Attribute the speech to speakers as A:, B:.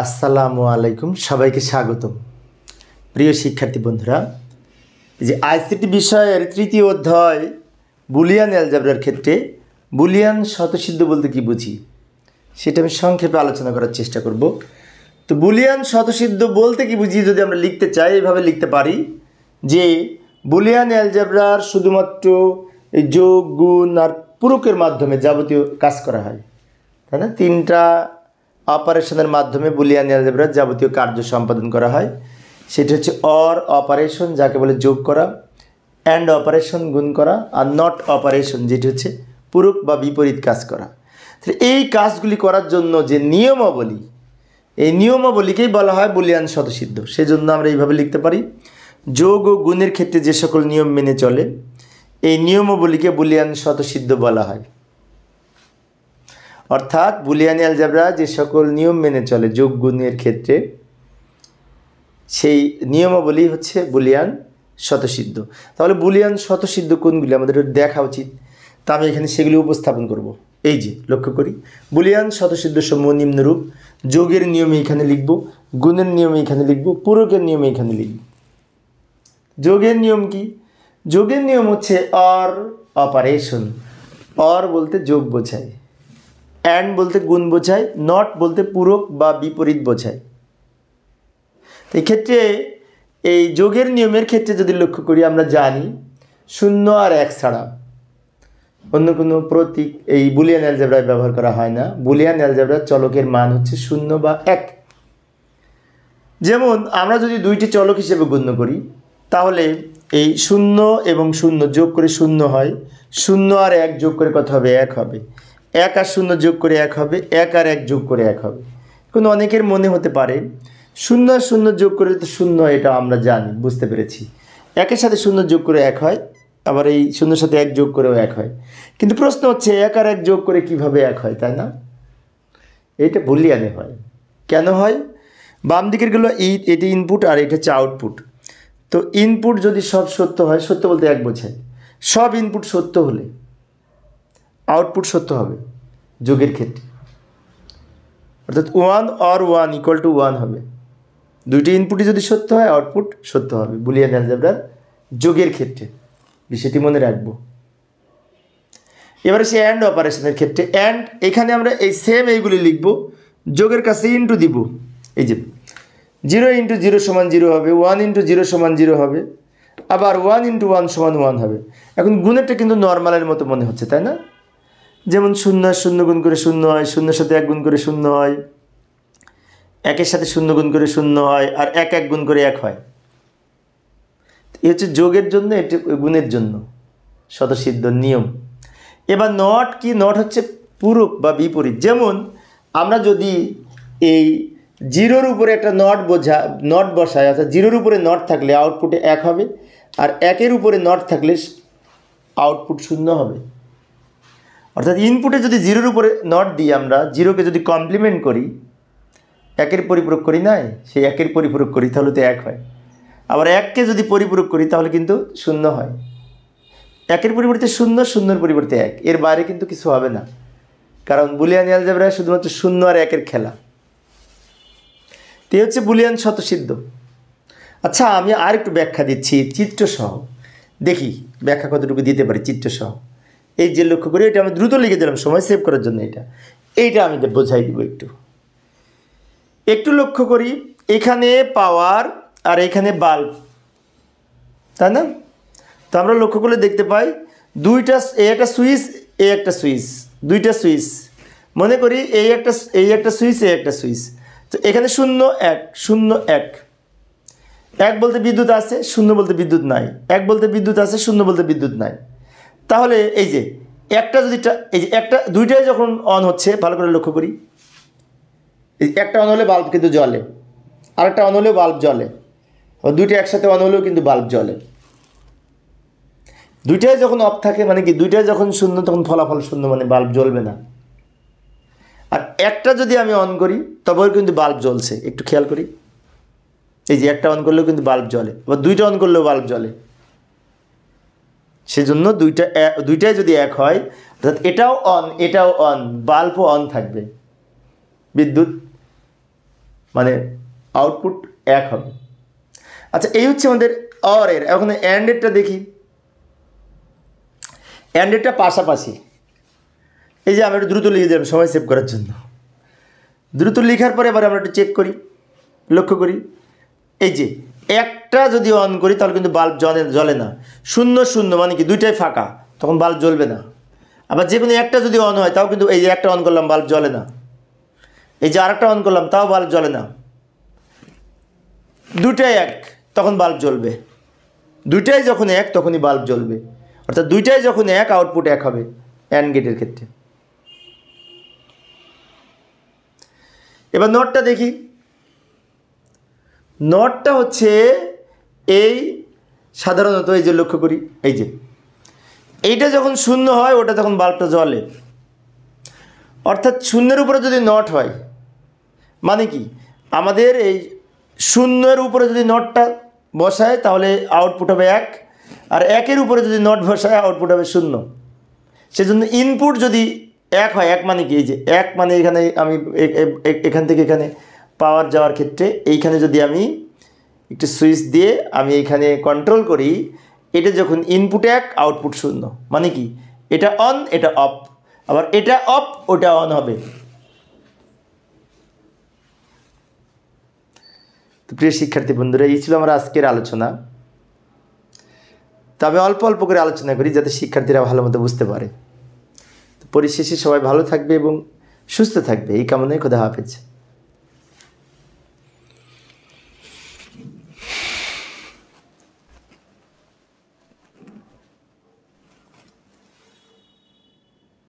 A: আসসালামু আলাইকুম, সবাইকে স্বাগতম। প্রিয় শিক্ষার্থী বন্ধুরা, যে আইসিটি বিষয়ের তৃতীয় অধ্যায় বুলিয়ান অ্যালজেব্রার ক্ষেত্রে বুলিয়ান স্বতঃসিদ্ধ বলতে কি বুঝি সেটা আমি সংক্ষেপে আলোচনা করার চেষ্টা করব। তো বুলিয়ান স্বতঃসিদ্ধ বলতে কি বুঝি যদি আমরা লিখতে চাই, এইভাবে লিখতে পারি যে বুলিয়ান অ্যালজেব্রার শুধুমাত্র এই যোগ, গুণ আর পূরকের মাধ্যমে যাবতীয় কাজ করা হয়, তাই না? তিনটা অপারেশনের মাধ্যমে বুলিয়ান অ্যালজেব্রার যাবতীয় কার্য সম্পাদন করা হয়। সেটা হচ্ছে অর অপারেশন, যাকে বলে যোগ করা, অ্যান্ড অপারেশন গুণ করা, আর নট অপারেশন যেটি হচ্ছে পূরক বা বিপরীত কাজ করা। তাহলে এই কাজগুলি করার জন্য যে নিয়মাবলী, এই নিয়মাবলীকেই বলা হয় বুলিয়ান স্বতঃসিদ্ধ। সেজন্য আমরা এইভাবে লিখতে পারি, যোগ ও গুণের ক্ষেত্রে যে সকল নিয়ম মেনে চলে এই নিয়মাবলীকে বুলিয়ান স্বতঃসিদ্ধ বলা হয়। অর্থাৎ বুলিয়ান অ্যালজেব্রা যে সকল নিয়ম মেনে চলে যোগ গুণের ক্ষেত্রে, সেই নিয়মাবলী হচ্ছে বুলিয়ান স্বতঃসিদ্ধ। তাহলে বুলিয়ান স্বতঃসিদ্ধ কোনগুলি আমাদের দেখা উচিত, তা আমি এখানে সেগুলি উপস্থাপন করব। এই যে লক্ষ্য করি, বুলিয়ান স্বতঃসিদ্ধ সমূহ নিম্নরূপ। যোগের নিয়মে এখানে লিখব, গুণের নিয়মে এখানে লিখব, পূরকের নিয়মে এখানে লিখব। যোগের নিয়ম কি? যোগের নিয়ম হচ্ছে অর অপারেশন। অর বলতে যোগ বোঝায়, অ্যান্ড বলতে গুণ বোঝায়, নট বলতে পূরক বা বিপরীত বোঝায়। এই ক্ষেত্রে এই যোগের নিয়মের ক্ষেত্রে যদি লক্ষ্য করি, আমরা জানি 0 আর 1 ছাড়া অন্য কোনো প্রতীক এই বুলিয়ান অ্যালজেব্রায় ব্যবহার করা হয় না। বুলিয়ান অ্যালজেব্রার চলকের মান হচ্ছে 0 বা 1। যেমন আমরা যদি দুইটি চলক হিসেবে গণ্য করি, তাহলে এই 0 এবং 0 যোগ করে 0 হয়, 0 আর 1 যোগ করে কত হবে? 1 হবে। 1 আর 0 যোগ করে 1 হবে, 1 আর 1 যোগ করে 1 হবে। কিন্তু অনেকের মনে হতে পারে 0 আর 0 যোগ করে তো 0, এটা আমরা জানি, বুঝতে পেরেছি। 1-এর সাথে 0 যোগ করে 1 হয়, আবার এই 0-এর সাথে 1 যোগ করেও 1 হয়। কিন্তু প্রশ্ন হচ্ছে 1 আর 1 যোগ করে কিভাবে 1 হয়, তাই না? এইটা বুলিয়ানে হয়। কেন হয়? বাম দিকেরগুলো এটি ইনপুট আর এটা হচ্ছে আউটপুট। তো ইনপুট যদি সব সত্য হয়, সত্য বলতে 1 বোঝায়, সব ইনপুট সত্য হলে আউটপুট সত্য হবে যোগের ক্ষেত্রে। অর্থাৎ 1 or 1 = 1 হবে। দুইটি ইনপুটই যদি সত্য হয়, আউটপুট সত্য হবে বুলিয়ান অ্যালজেব্রার যোগের ক্ষেত্রে। বিষয়টি মনে রাখবো। এবারে সে অ্যান্ড অপারেশনের ক্ষেত্রে, অ্যান্ড এখানে আমরা এই সেম এইগুলি লিখব, যোগের কাছে ইন্টু দিব। এই যে 0 × 0 = 0 হবে, 1 × 0 = 0 হবে, আবার 1 × 1 = 1 হবে। এখন গুণেরটা কিন্তু নর্মালের মতো মনে হচ্ছে, তাই না? যেমন 0 আর 0 গুণ করে 0 হয়, 0-এর সাথে 1 গুণ করে 0 হয়, 1-এর সাথে 0 গুণ করে 0 হয়, আর 1 গুণ করে 1 হয়। এ হচ্ছে যোগের জন্য, এটি গুণের জন্য স্বতঃসিদ্ধ নিয়ম। এবার নট কি? নট হচ্ছে পূরক বা বিপরীত। যেমন আমরা যদি এই 0-র উপরে একটা নট বসাই, অর্থাৎ 0-র উপরে নট থাকলে আউটপুটে 1 হবে, আর 1-এর উপরে নট থাকলে আউটপুট 0 হবে। অর্থাৎ ইনপুটে যদি 0-র উপরে নট দিই, আমরা 0-কে যদি কমপ্লিমেন্ট করি, 1-এর পরিপূরক করি না, সেই 1-এর পরিপূরক করি, তাহলে তো 1 হয়। আবার 1-কে যদি পরিপূরক করি তাহলে কিন্তু 0 হয়। 1-এর পরিবর্তে 0, 0-এর পরিবর্তে 1, এর বাইরে কিন্তু কিছু হবে না। কারণ বুলিয়ান অ্যালজেব্রায় শুধুমাত্র 0 আর 1-এর খেলা। তো এই হচ্ছে বুলিয়ান স্বতঃসিদ্ধ। আচ্ছা, আমি আর একটু ব্যাখ্যা দিচ্ছি চিত্রসহ, দেখি ব্যাখ্যা কতটুকু দিতে পারি চিত্রসহ। এই যে লক্ষ্য করি, এটা আমি দ্রুত লিখে দিলাম সময় সেভ করার জন্য। এইটা আমি বোঝাই দিব একটু লক্ষ্য করি। এখানে পাওয়ার আর এখানে বাল্ব, তাই না? তো আমরা লক্ষ্য করলে দেখতে পাই দুইটা, একটা সুইচ, একটা সুইচ, দুইটা সুইচ। মনে করি এই একটা সুইচ, একটা সুইচ। তো এখানে 0 1 0 1, 1 বলতে বিদ্যুৎ আছে, 0 বলতে বিদ্যুৎ নাই, 1 বলতে বিদ্যুৎ আছে, 0 বলতে বিদ্যুৎ নাই। তাহলে এই যে একটা যদি এই যে দুইটাই যখন অন হচ্ছে, ভালো করে লক্ষ্য করি, একটা অন হলে বাল্ব কিন্তু জ্বলে, আরেকটা অন হলেও বাল্ব জ্বলে, দুইটা একসাথে অন হলেও কিন্তু বাল্ব জ্বলে। দুইটাই যখন অফ থাকে মানে কি, দুইটাই যখন 0, তখন ফলাফল 0, মানে বাল্ব জ্বলবে না। আর একটা যদি আমি অন করি তবেও কিন্তু বাল্ব জ্বলছে। একটু খেয়াল করি, এই যে একটা অন করলেও কিন্তু বাল্ব জ্বলে, আবার দুইটা অন করলেও বাল্ব জ্বলে। সেজন্য দুইটাই যদি 1 হয়, অর্থাৎ এটাও অন এটাও অন, বাল্বও অন থাকবে, বিদ্যুৎ মানে আউটপুট 1 হবে। আচ্ছা, এই হচ্ছে আমাদের অর এর। এখন অ্যান্ডেরটা দেখি। অ্যান্ডেরটা পাশাপাশি, এই যে আমি একটু দ্রুত লিখে দিলাম সময় সেভ করার জন্য। দ্রুত লেখার পরে এবার আমরা একটু চেক করি, লক্ষ্য করি। এই যে একটা যদি অন করি তাহলে কিন্তু বাল্ব জ্বলে না। 0 0 মানে কি দুইটাই ফাঁকা, তখন বাল্ব জ্বলবে না। আবার যে কোনো একটা যদি অন হয় তাও কিন্তু, এই যে একটা অন করলাম বাল্ব জ্বলে না, এই যে আরেকটা অন করলাম তাও বাল্ব জ্বলে না। দুইটাই 1 তখন বাল্ব জ্বলবে। দুইটাই যখন 1 তখনই বাল্ব জ্বলবে। অর্থাৎ দুইটাই যখন 1 আউটপুট 1 হবে অ্যান্ড গেটের ক্ষেত্রে। এবার নটটা দেখি। নটটা হচ্ছে এই সাধারণত এই যে লক্ষ্য করি, এই যে এইটা যখন 0 হয় ওটা তখন বাল্বটা জ্বলে। অর্থাৎ 0-এর উপরে যদি নট হয় মানে কি, আমাদের এই 0-এর উপরে যদি নটটা বসায় তাহলে আউটপুট হবে 1, আর 1-এর উপরে যদি নট বসায় আউটপুট হবে 0। সেজন্য ইনপুট যদি 1 হয়, 1 মানে কি, এই যে 1 মানে এখানে আমি এখান থেকে এখানে পাওয়ার যাওয়ার ক্ষেত্রে এইখানে যদি আমি একটু সুইচ দিয়ে আমি এইখানে কন্ট্রোল করি, এটা যখন ইনপুট 1 আউটপুট 0 মানে কি, এটা অন এটা অফ, আবার এটা অফ ওটা অন হবে। তো প্রিয় শিক্ষার্থী বন্ধুরা, এই ছিল আমার আজকের আলোচনা। তো আমি অল্প অল্প করে আলোচনা করি যাতে শিক্ষার্থীরা ভালো মতো বুঝতে পারে। তো পরিশেষে সবাই ভালো থাকবে এবং সুস্থ থাকবে এই কামনায়। খোদা হাফেজ।